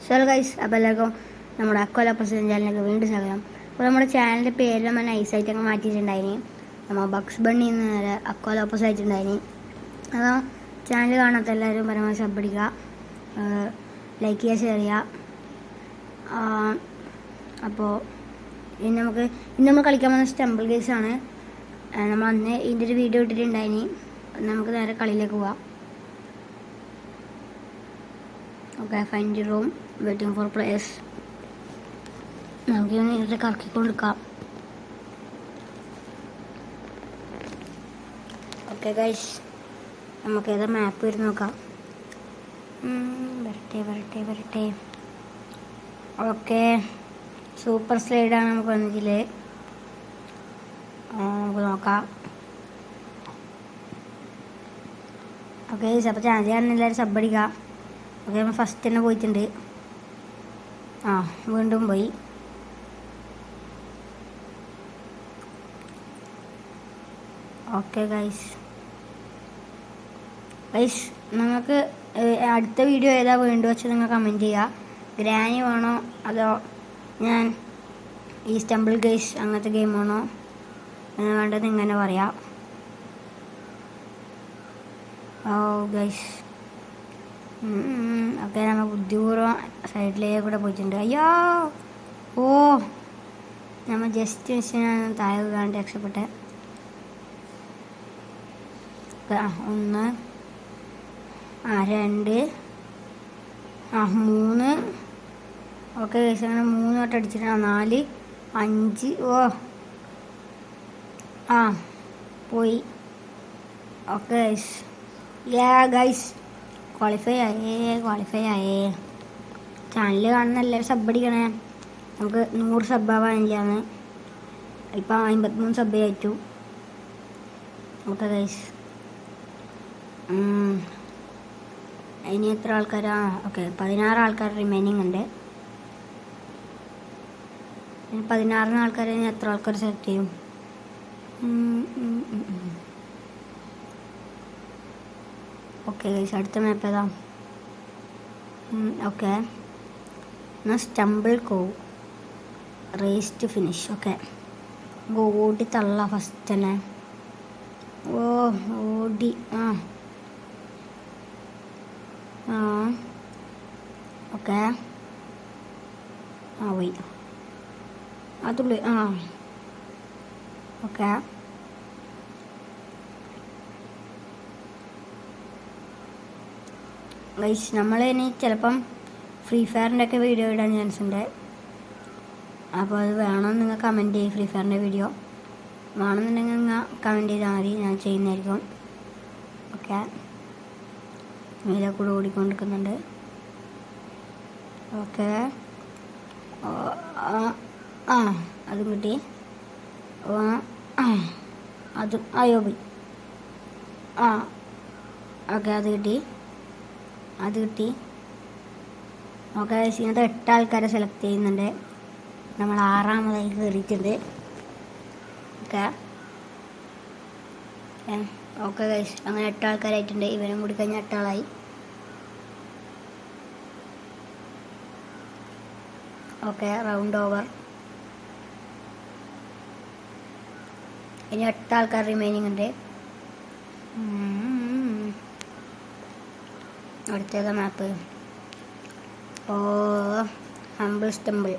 So guys, അപ്പോൾ എല്ലാവർക്കും നമ്മുടെ അക്കോല പ്രസിഡന്റ് ചാനലിലേക്ക് വീണ്ടും സ്വാഗതം. അപ്പോൾ നമ്മുടെ ചാനലിൻ്റെ പേര് നമ്മൾ നൈസായിട്ട് അങ്ങ് മാറ്റിയിട്ടുണ്ടായിന്. നമ്മൾ ബക്സ് ബണ്ണി എന്ന് നേരെ അക്കോല ഓപ്പോസിറ്റ് ഉണ്ടായിന്. അപ്പോൾ ചാനൽ കാണാത്ത എല്ലാവരും പരമാവധി സബ്ബടിക്കുക, ലൈക്ക് ചെയ്യുക, ഷെയർ ചെയ്യുക. അപ്പോൾ ഇന്ന് നമ്മൾ കളിക്കാൻ പോകുന്ന സ്റ്റംബിൾ കേസാണ്. നമ്മൾ അന്ന് ഇതിൻ്റെ ഒരു വീഡിയോ ഇട്ടിട്ടുണ്ടായിന്. നമുക്ക് നേരെ കളിയിലേക്ക് പോവാം. Okay, find room, waiting for players. നമുക്ക് നേരത്തെ കറക്കിക്കൊണ്ടിരിക്കാം. ഓക്കെ ഗൈസ്, നമുക്ക് ഏതാ മാപ്പ് വരുന്ന നോക്കാം. വരട്ടെ. ഓക്കെ, സൂപ്പർ സ്ലൈഡാണ് നമുക്ക് വന്നിട്ടിൽ. നമുക്ക് നോക്കാം. ഓക്കെ, അപ്പോൾ ചാനൽ കാണുന്ന എല്ലാവരും സബ്ബടിക്കാം. ഓക്കെ, നമ്മൾ ഫസ്റ്റ് തന്നെ പോയിട്ടുണ്ട്. വീണ്ടും പോയി. ഓക്കെ ഗൈസ്, നിങ്ങൾക്ക് അടുത്ത വീഡിയോ ഏതാ വേണ്ടു വെച്ചാൽ നിങ്ങൾ കമൻറ്റ് ചെയ്യുക. ഗ്രാനി വേണോ അതോ ഞാൻ ഈ സ്റ്റംബിൾ ഗൈസ് അങ്ങനത്തെ ഗെയിം വേണോ വേണ്ടത് ഇങ്ങനെ പറയാം. ഓ ഗൈസ്, ഓക്കെ, നമ്മൾ ബുദ്ധിപൂർവ്വം സൈഡിലേക്ക് കൂടെ പോയിട്ടുണ്ട്. അയ്യോ, നമ്മൾ ജസ്റ്റ് മിസ്സിനാണ് താഴെ വീഴാണ്ട് രക്ഷപ്പെട്ടെ. 1 2 3. ഓക്കെ ഗൈസ്, അങ്ങനെ 3 വട്ടം അടിച്ചിട്ടാണ്. 4 5. പോയി. ഓക്കെ ഗൈസ്, ക്വാളിഫൈ ആയേ. ചാനൽ കാണുന്ന എല്ലാവരും സബ്ബടിക്കണേ. നമുക്ക് 100 സബ്ബാവാനില്ലാന്ന്. ഇപ്പം 53 സബ്ബേ ആയിട്ടു. ഓക്കെ ഗൈസ്, ഇനി എത്ര ആൾക്കാരാ? ഓക്കെ, 16 ആൾക്കാർ റിമൈനിങ് ഉണ്ട്. 16 ആൾക്കാരെ ഇനി എത്ര ആൾക്കാർ സെലക്ട് ചെയ്യും? ഓക്കെ ഗൈസ്, അടുത്ത മാപ്പ് ഏതാ? ഓക്കെ, എന്നാൽ stumble cove, race to finish. Okay, ഓടി തള്ള ഫസ്റ്റ് തന്നെ. ഓടി. ഓക്കെ, പോയി അതുള്ളി. ഓക്കെ, ഗൈസ്, നമ്മൾ ഇനി ചിലപ്പം ഫ്രീ ഫയറിൻ്റെ ഒക്കെ വീഡിയോ ഇടാൻ ചാൻസ് ഉണ്ട്. അപ്പോൾ അത് വേണമെന്ന് നിങ്ങൾ കമൻറ്റ് ചെയ്യും. ഫ്രീ ഫയറിൻ്റെ വീഡിയോ വേണമെന്നുണ്ടെങ്കിൽ നിങ്ങൾ കമൻറ്റ് ചെയ്താൽ മതി, ഞാൻ ചെയ്യുന്നതായിരിക്കും. ഓക്കെ, ഇതിലെ കൂടെ ഓടിക്കൊണ്ടിരിക്കുന്നുണ്ട്. ഓക്കെ, അതും കിട്ടി. അതും പോയി. ഓക്കെ, അത് കിട്ടി. ഓക്കെ, ഇങ്ങനത്തെ 8 ആൾക്കാരെ സെലക്ട് ചെയ്യുന്നുണ്ട്. നമ്മൾ 6ാമതായി കയറിയിട്ടുണ്ട്. ഓക്കെ ഗൈസ്, അങ്ങനെ 8 ആൾക്കാരായിട്ടുണ്ട്. ഇവരും കൂടി കഴിഞ്ഞാൽ 8 ആളായി. Okay, round over. ഇനി 8 ആൾക്കാർ റിമൈനിങ് ഉണ്ട്. അടുത്തേതാ മാപ്പ്? Humble stumble.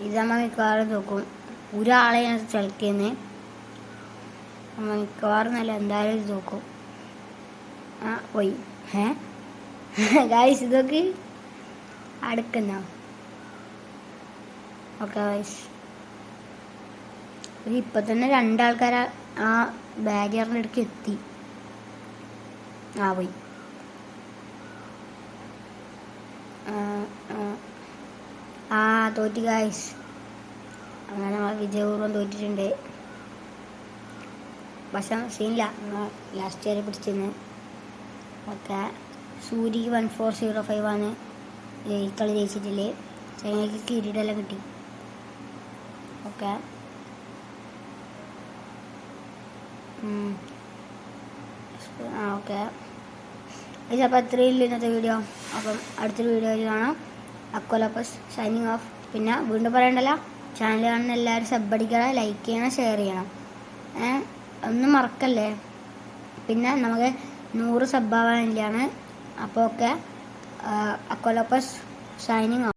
ഇത് നമ്മൾ മിക്കവാറും നോക്കും. ഒരാളെ ഞാൻ സെലക്ട് ചെയ്യുന്നത്. നമ്മൾ മിക്കവാറും നല്ല എന്തായാലും ഇത് നോക്കും. പോയി. ഗൈസ്, ഇതൊക്കെ അടുക്കുന്ന. ഓക്കെ ഗൈസ്, ഇപ്പം തന്നെ 2 ആൾക്കാർ ആ ബാരിയറിൻ്റെ അടുക്ക് എത്തി. പോയി. തോറ്റി ഗൈസ്. അങ്ങനെ നമ്മൾ വിജയപൂർവ്വം തോറ്റിട്ടുണ്ട്. പക്ഷെ സീനില്ല, ലാസ്റ്റ് വരെ പിടിച്ചിരുന്നു. ഓക്കെ, സൂര്യക്ക് 1405 ആണ് ഈ കളി ജയിച്ചിട്ടില്ലേ. ചൈനയ്ക്ക് കിരീടമെല്ലാം കിട്ടി. Okay, okay. അപ്പോൾ അത്രയും ഇല്ല ഇന്നത്തെ വീഡിയോ. അപ്പം അടുത്തൊരു വീഡിയോയിൽ കാണാം. അക്കോലോപ്പസ് സൈനിങ് ഓഫ്. പിന്നെ വീണ്ടും പറയണ്ടല്ലോ, ചാനൽ കാണുന്ന എല്ലാവരും സബ് അടിക്കണം, ലൈക്ക് ചെയ്യണം, ഷെയർ ചെയ്യണം. ഒന്നും മറക്കല്ലേ. പിന്നെ നമുക്ക് 100 സബ് ആവാനില്ലാണ്. അപ്പോൾ ഓക്കെ, അക്കോലോപ്പസ് സൈനിങ് ഓഫ്.